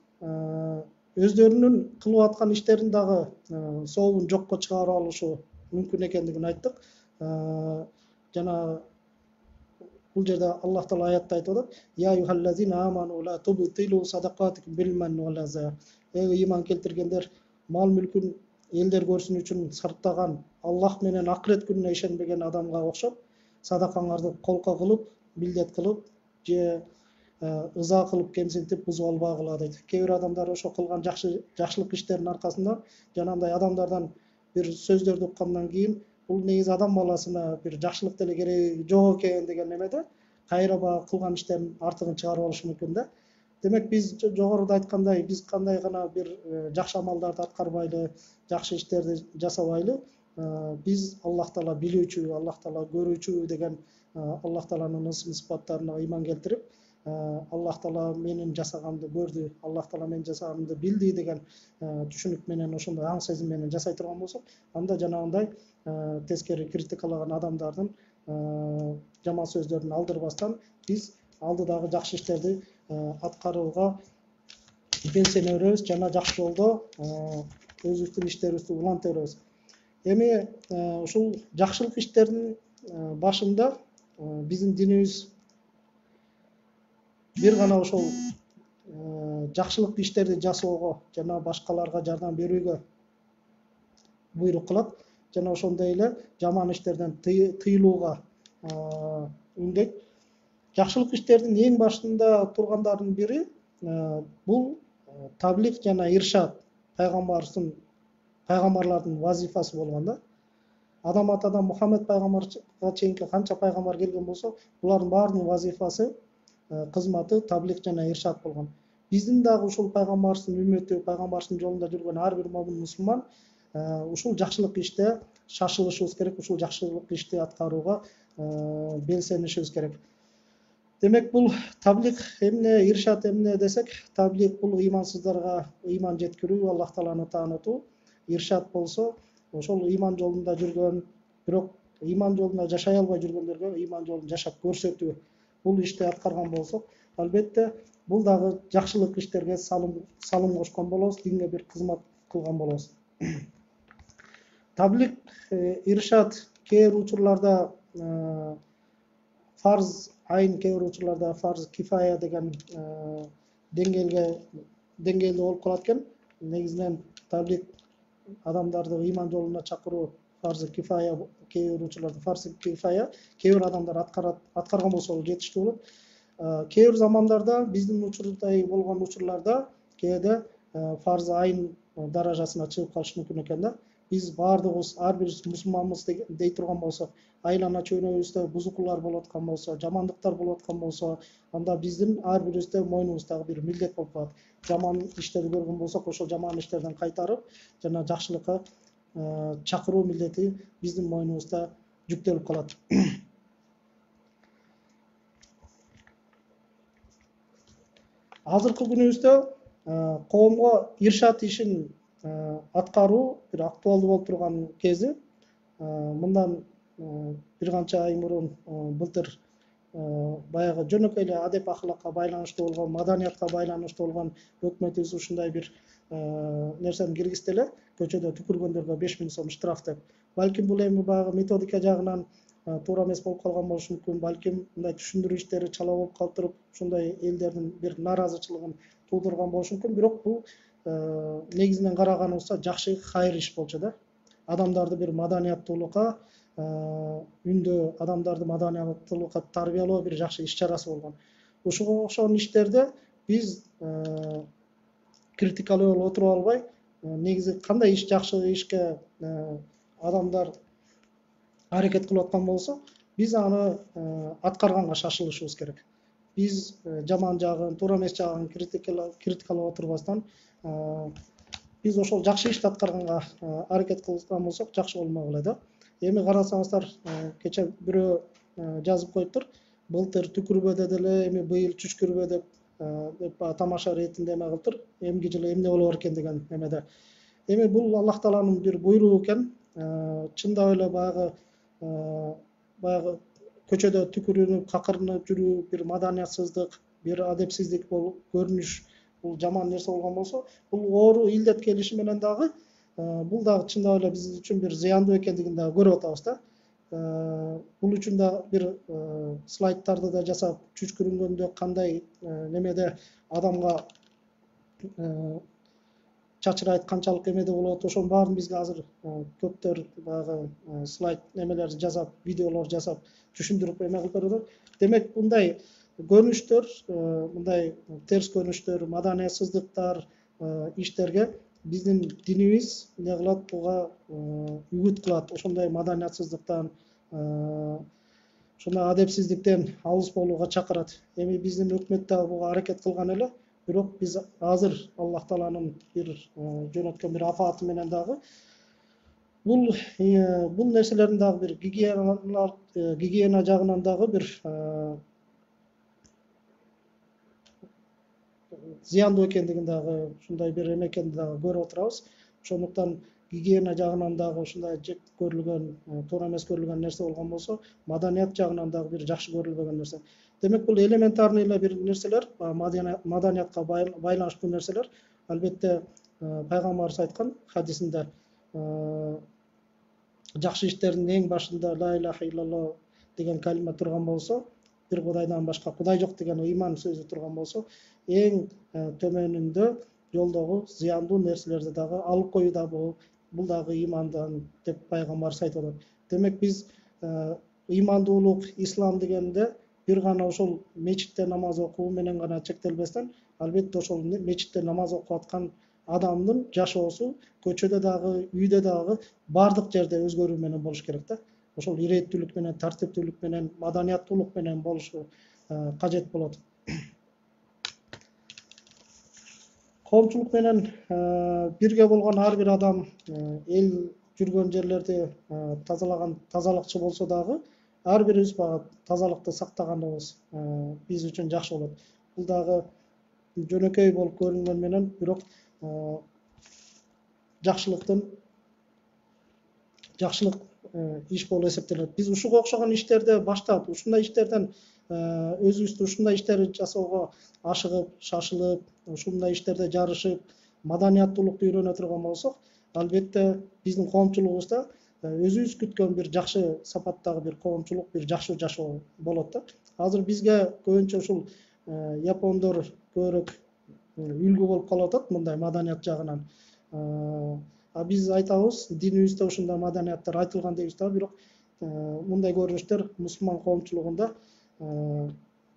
өздөрүнүн кылып аткан иштерин дагы сообун жокко чыгарып алышы мүмкүн экендигин айттык. Жана бул жерде Аллах Таала аятта айтып атат: "Я юхаллазина аману ла тубтилу садакатикум билман ва лаза." Ыйман келтиргендер, мал мүлкүн элдер көрсүн үчүн сарптаган, Аллах менен акырет күнүнө ишенбеген адамга окшоп, садакаңарды колко кылып, билдет кылып, же ыза кылып кемсинтип бузуп албагыла дейт. Кээ бир адамдар ошо кылган жакшылык иштердин аркасында жанагындай адамдардан бир сөздөрдү уккандан кийин, бул негизи адам баласына бир жакшылык деле кереги жок экен деген немеде кайра баягы кылган иштерин артыгын чыгарып алышы мүмкүн да. Демек биз жогоруда айткандай, биз кандай гана бир жакшы амалдарды аткарбайлы, жакшы иштерди жасабайлы, биз Аллах Таала билүүчү, Аллах Таала көрүүчү деген Аллах Тааланын ысым сыпаттарына ыйман келтирип, Аллах Таала менин жасаганымды көрдү, Аллах Таала менин жасаганымды билди деген түшүнүк менен, ошондой аң сезим менен жасай турган болсок, анда жанагындай тескери критикалаган адамдардын жаман сөздөрүн алдырбастан, биз алдыдагы жакшы иштерди аткарууга белсене беребиз жана жакшы жолдо өзүбүздүн иштерибизди уланта беребиз. Эми ушул жакшылык иштердин башында биздин динибиз бир гана ошол жакшылык иштерди жасоого жана башкаларга жардам берүүгө буйрук кылат, жана ошондой эле жаман иштерден тыйылууга үндөйт. Жакшылык иштердин эң башында тургандардын бири бул таблиг жана иршад, пайгамбарлардын вазифасы болгон да. Адам атадан Мухаммед пайгамбарга чейинки канча пайгамбар келген болсо, булардын баарынын вазифасы, кызматы таблиг жана иршад болгон. Биздин дагы ушул пайгамбарыбыздын үммөтү, пайгамбарыбыздын жолунда жүргөн ар бир момун мусулман ушул жакшылык иште шашылышыбыз керек, ушул жакшылык ишти аткарууга белсенишибиз керек. Демек бул таблиг эмне, иршад эмне десек, таблиг бул ыймансыздарга ыйман жеткирүү, Аллах Тааланы таанытуу. Иршад болсо ошол ыйман жолунда жүргөн, бирок ыйман жолунда жашай албай жүргөндөргө ыйман жолун жашап көрсөтүү. Бул ишти аткарган болсок, албетте бул дагы жакшылык иштерге салым кошкон болобуз, динге бир кызмат кылган болобуз. Таблиг, иршад кээ бир учурларда фарз айын, кээ бир учурларда фарз кифая деген деңгээлде болуп калат экен. Негизинен таблиг адамдарды ыйман жолуна чакыруу фарз кифая, кээ бир учурларда фарз кифая, кээ бир адамдар аткарган болсо жетиштүү болот. Кээ бир замандарда биздин учурдай болгон учурларда кээде фарз айын даражасына чыгып калышы мүмкүн экен да. Биз баардыгыбыз ар бирибиз мусулманбыз дей турган болсок, айлана чөйрөбүздө бузукулар болуп аткан болсо, жамандыктар болуп аткан болсо, анда биздин ар бирибизде мойнубуздагы бир милдет болуп калат. Жаман иштерди көргөн болсок, ошол жаман иштерден кайтарып, жана жакшылыкка чакыруу милдети биздин мойнубузда жүктөлүп калат. Азыркы күнүбүздө коомго иршат ишин аткаруу бир актуалдуу болуп турган кези. Мындан бир канча ай мурун былтыр баягы жөнөкөй эле адеп акылакка байланыштуу болгон, маданиятка байланыштуу болгон өкмөтүбүз ушундай бир нерсени киргизди эле, көчөдө түкүргөндөргө 5000 сом штраф деп. Балким бул эми баягы методика жагынан туура эмес болуп калган болушу мүмкүн. Балким мындай түшүндүрүү иштери чала болуп калтырып, ушундай элдердин бир нааразычылыгын туудурган болушу мүмкүн. Бирок бул негизинен караганыбызда жакшы хайыр иш болчу да. Адамдарды бир маданияттуулукка үндөө, адамдарды маданияттуулукка тарбиялоо бир жакшы иш чарасы болгон. Ушуга окшогон иштерде биз критикалуу болуп отуруп албай, негизи кандай иш жакшы ишке адамдар аракет кылып аткан болсо, биз аны аткарганга шашылышыбыз керек. Биз жаман жагын, туура эмес жагын критикалап отурбастан, биз ошол жакшы ишти аткарганга аракет кылган болсок, жакшы болмок эле да. Эми карасаңыздар, кече бирөө жазып коюптур. Былтыр түкүрбөдө деле, эми быйыл чүчкүрбө деп тамаша иретинде эме кылыптыр. Эмки жылы эмне болор экен деген эмеде. Эми бул Аллах Тааланын бир буйругу экен. Чындап эле баягы көчөдө түкүрүнүп, какырынып жүрүү бир маданиятсыздык, бир адепсиздик болуп көрүнүш, бул жаман нерсе болгон болсо, бул оору илдет келиши менен дагы бул дагы чындап эле биз үчүн бир зыяндуу экендигин дагы көрүп атабыз да. Бул үчүн да бир слайдтарды да жасап, чүчкүрүнгөндө кандай немеде адамга чачырайт, канчалык эмеде болот, ошонун баарын бизге азыр көптөр баягы слайд немелерди жасап, видеолор жасап, түшүндүрүп эме кылып берет. Демек, мындай көрүнүштөр, мындай терс көрүнүштөр, маданиятсыздыктар иштерге биздин динибиз не кылат, буга үгүт кылат. Ошондой маданиятсыздыктан, ошондой адепсиздиктен алыс болууга чакырат. Эми биздин өкмөт дагы буга аракет кылган эле. Бирок биз азыр Аллах Тааланын бир жөнөткөн бир апааты менен дагы бул нерселердин дагы бир гигиена жагынан дагы бир зыяндуу экендигин дагы, ушундай бир эме экендигин дагы көрүп отурабыз. Ошондуктан гигиена жагынан дагы ушундай жек көрүлгөн, туура эмес көрүлгөн нерсе болгон болсо, маданият жагынан дагы бир жакшы көрүлбөгөн нерсе. Демек, бул элементарный эле бир нерселер, маданиятка байланыштуу нерселер. Албетте, пайгамбарыбыз айткан хадисинде, жакшы иштердин эң башында ла илаха иллаллах деген калима турган болсо, бир кудайдан башка кудай жок деген ыйман сөзү турган болсо, эң төмөнүндө жолдогу зыяндуу нерселерди дагы алып коюу да бул дагы ыймандан деп пайгамбарыбыз айтып атат. Демек, биз ыймандуулук, ислам дегенде бир гана ошол мечитте намаз окуу менен гана чектелбестен, албетте ошол мечитте намаз окуп аткан адамдын жашоосу көчөдө дагы, үйдө дагы бардык жерде өзгөрүү менен болуш керек да. Ошол иреттүүлүк менен, тартиптүүлүк менен, маданияттуулук менен болушу кажет болот. Коомчулук менен бирге болгон ар бир адам эл жүргөн жерлерди тазалаган тазалыкчы болсо дагы, ар бирибиз баягы тазалыкты сактаганыбыз биз үчүн жакшы болот. Бул дагы жөнөкөй болуп көрүнгөн менен, бирок жакшылык иш болуп эсептелет. Биз ушуга окшогон иштерди баштап, ушундай иштерден өзүбүздү ушундай иштерди жасоого ашыгып, шашылып, ушундай иштерде жарышып, маданияттуулукту үйрөнө турган болсок, албетте биздин коомчулугубузда өзүбүз күткөн бир жакшы сапаттагы бир коомчулук, бир жакшы жашоо болот да. Азыр бизге көбүнчө ушул япондор көбүрөөк үлгү болуп калып атат мындай маданият жагынан. Биз айтабыз, динибизде ушундай маданияттар айтылган дейбиз да, бирок мындай көрүнүштөр мусулман коомчулугунда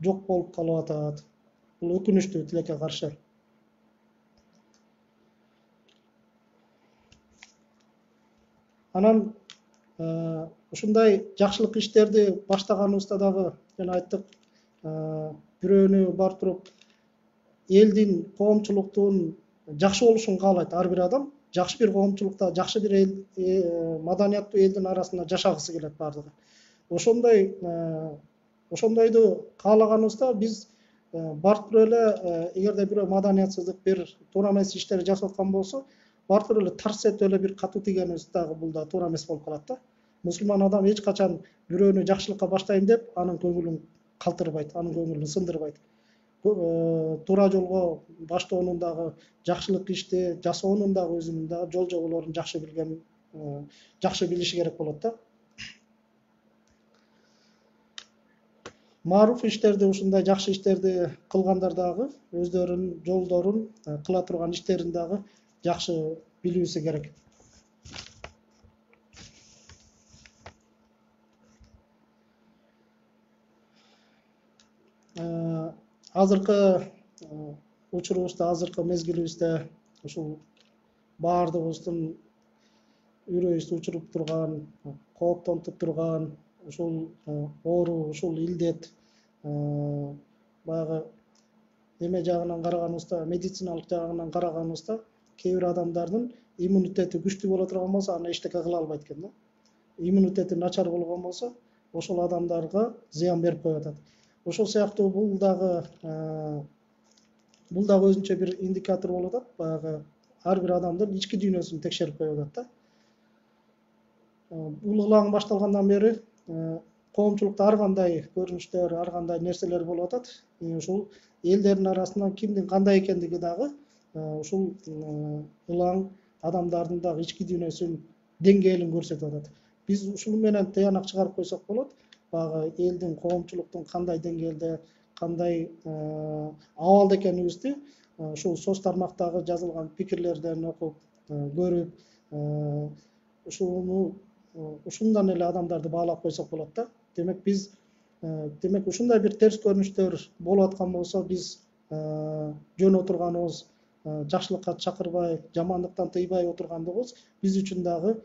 жок болуп калып атат. Бул өкүнүчтүү тилекке каршы. Анан ушундай жакшылык иштерди баштаганыбызда дагы жана айттык, бирөөнү бар туруп элдин, коомчулуктун жакшы болушун каалайт ар бир адам. Жакшы бир коомчулукта, жакшы бир маданияттуу элдин арасында жашагысы келет бардыгы. Ошондойду каалаганыбызда биз бартып эле эгерде бирөө маданиятсыздык, бир туура эмес иштер жасап аткан болсо, бартып эле тарс этип эле бир катуу тийгенибиз дагы бул да туура эмес болуп калат да. Мусулман адам эч качан бирөөнү жакшылыкка баштайм деп анын көңүлүн калтырбайт, анын көңүлүн сындырбайт. Туура жолго баштоонун дагы, жакшылык ишти жасоонун дагы өзүнүн дагы жол жоболорун жакшы билген, жакшы билиши керек болот да. Маруф иштерди, ушундай жакшы иштерди кылгандар дагы өздөрүнүн жолдорун, кыла турган иштерин дагы жакшы билүүсү керек. Азыркы учурубузда, азыркы мезгилибизде ушул баардыгыбыздын үрөйүбүздү учуруп турган, кооптонтуп турган ушул оору, ушул илдет баягы эме жагынан караганыбызда, медициналык жагынан караганыбызда кээ бир адамдардын иммунитети күчтүү боло турган болсо, аны эчтеке кыла албайт экен да. Иммунитети начар болгон болсо, ошол адамдарга зыян берип коюп атат. Ошол сыяктуу бул дагы өзүнчө бир индикатор болуп атат. Баягы ар бир адамдын ички дүйнөсүн текшерип коюп атат да. Бул ылаң башталгандан бери коомчулукта ар кандай көрүнүштөр, ар кандай нерселер болуп атат. Ушул элдердин арасынан кимдин кандай экендиги дагы ушул ылаң адамдардын дагы ички дүйнөсүн деңгээлин көрсөтүп атат. Биз ушул менен тыянак чыгарып койсок болот. Баягы элдин, коомчулуктун кандай деңгээлде, кандай абалда экенибизди ушул соц тармактагы жазылган пикирлерден окуп, көрүп, ушундан эле адамдарды баалап койсок болот да. Демек ушундай бир терс көрүнүштөр болуп аткан болсо, биз жөн отурганыбыз, жакшылыкка чакырбай, жамандыктан тыйбай отургандыгыбыз биз үчүн дагы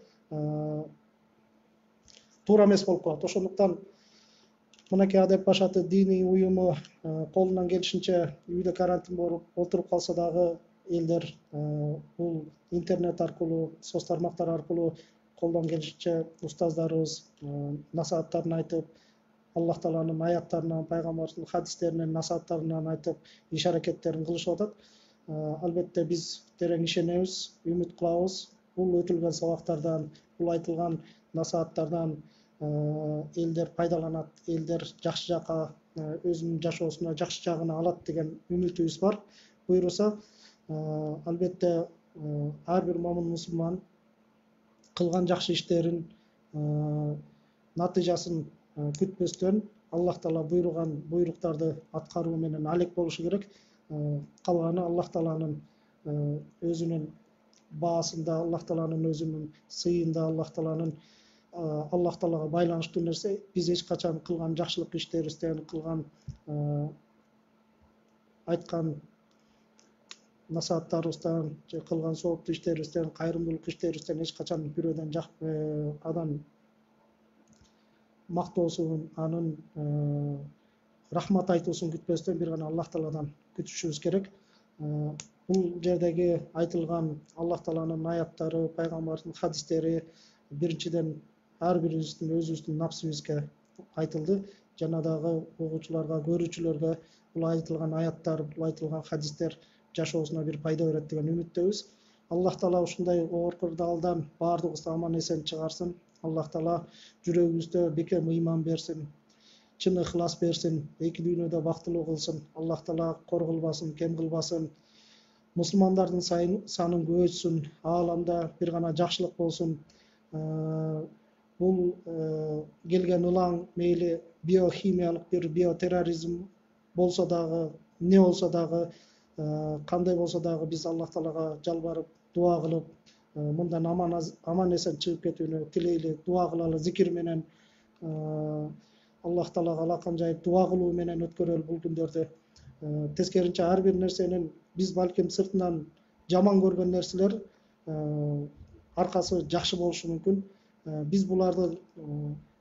туура эмес болуп калат. Ошондуктан мынакей Адеп башаты диний уюму колунан келишинче үйдө карантин болуп отуруп калса дагы элдер бул интернет аркылуу, соц тармактар аркылуу колдон келишинче устаздарыбыз насааттарын айтып, Аллах Тааланын аяттарынан, пайгамбардын хадистеринен, насааттарынан айтып, иш аракеттерин кылышып атат. Албетте биз терең ишенебиз, үмүт кылабыз. Бул өтүлгөн сабактардан, бул айтылган насааттардан элдер пайдаланат, элдер жакшы жакка, өзүнүн жашоосуна жакшы жагына алат деген үмүтүбүз бар. Буйруса, албетте ар бир момун мусулман кылган жакшы иштерин натыйжасын күтпөстөн Аллах Таала буйруган буйруктарды аткаруу менен алек болушу керек. Калганы Аллах Тааланын өзүнүн баасында, Аллах Тааланын өзүнүн сыйында, Аллах Таалага байланыштуу нерсе. Биз эч качан кылган жакшылык иштерибизден, кылган айткан насааттарыбыздан, же кылган сооптуу иштерибизден, кайрымдуулук иштерибизден эч качан бирөөдөн адам мактоосун, анын рахмат айтуусун күтпөстөн бир гана Аллах Тааладан күтүшүбүз керек. Бул жердеги айтылган Аллах Тааланын аяттары, пайгамбардын хадистери биринчиден ар бирибиздин өзүбүздүн напсыбызга айтылды. Жана дагы угуучуларга, көрүүчүлөргө бул айтылган аяттар, бул айтылган хадистер жашоосуна бир пайда берет деген үмүттөбүз. Аллах Таала ушундай ооркор даалдан баардыгыбызды аман эсен чыгарсын. Аллах Таала жүрөгүбүздө бекем ыйман берсин, чын ыхлас берсин, эки дүйнөдө бактылуу кылсын. Аллах Таала кор кылбасын, кем кылбасын. Мусулмандардын санын көбөйтсүн, ааламда бир гана жакшылык болсун. Бул келген ылаң мейли биохимиялык бир биотерроризм болсо дагы, эмне болсо дагы, кандай болсо дагы биз Аллах Таалага жалбарып, дуа кылып, мындан аман эсен чыгып кетүүнү тилейли, дуа кылалы зикир менен. Аллах Таалага алакан жайып дуа кылуу менен өткөрөлү бул күндөрдү. Тескеринче ар бир нерсенин биз балким сыртынан жаман көргөн нерселер аркасы жакшы болушу мүмкүн. Биз буларды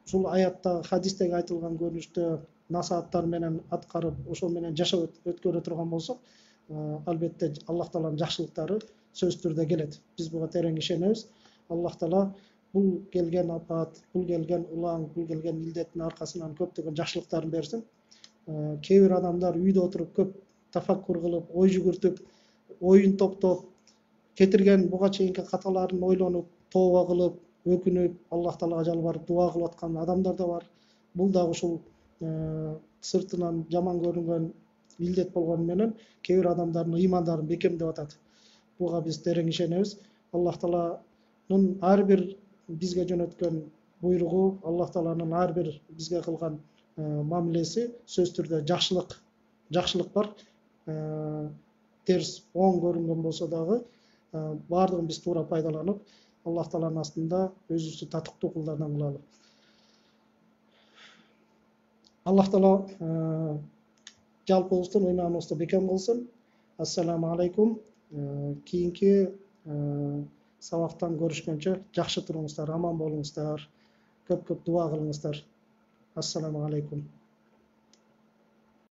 ушул аяттагы хадистеги айтылган көрүнүштө насааттар менен аткарып, ошол менен жашап өткөрө турган болсок, албетте Аллах Тааланын жакшылыктары сөзсүз түрдө келет. Биз буга терең ишенебиз. Аллах Таала бул келген апат, бул келген улаң, бул келген илдеттин аркасынан көптөгөн жакшылыктарын берсин. Кээ бир адамдар үйдө отуруп көп тафаккур кылып, ой жүгүртүп, оюн топтоп, кетирген буга чейинки каталарын ойлонуп, тооба кылып, өкүнүп, Аллах Таалага жалбарып дуа кылып аткан адамдар да бар. Бул дагы ушул сыртынан жаман көрүнгөн илдет болгону менен кээ бир адамдардын ыймандарын бекемдеп атат. Буга биз терең ишенебиз. Аллах Тааланын ар бир бизге жөнөткөн буйругу, Аллах Тааланын ар бир бизге кылган мамилеси сөзсүз түрдө жакшылык бар. Терс оң көрүнгөн болсо дагы баардыгын биз туура пайдаланып, Аллах Тааланын астында өзүбүздү татыктуу кулдардан кылалы. Аллах Таала жалпыбыздын ыйманыбызды бекем кылсын. Ассаламу алейкум. Кийинки сабактан көрүшкөнчө жакшы туруңуздар, аман болуңуздар, көп дуа кылыңыздар. Ассаламу алейкум.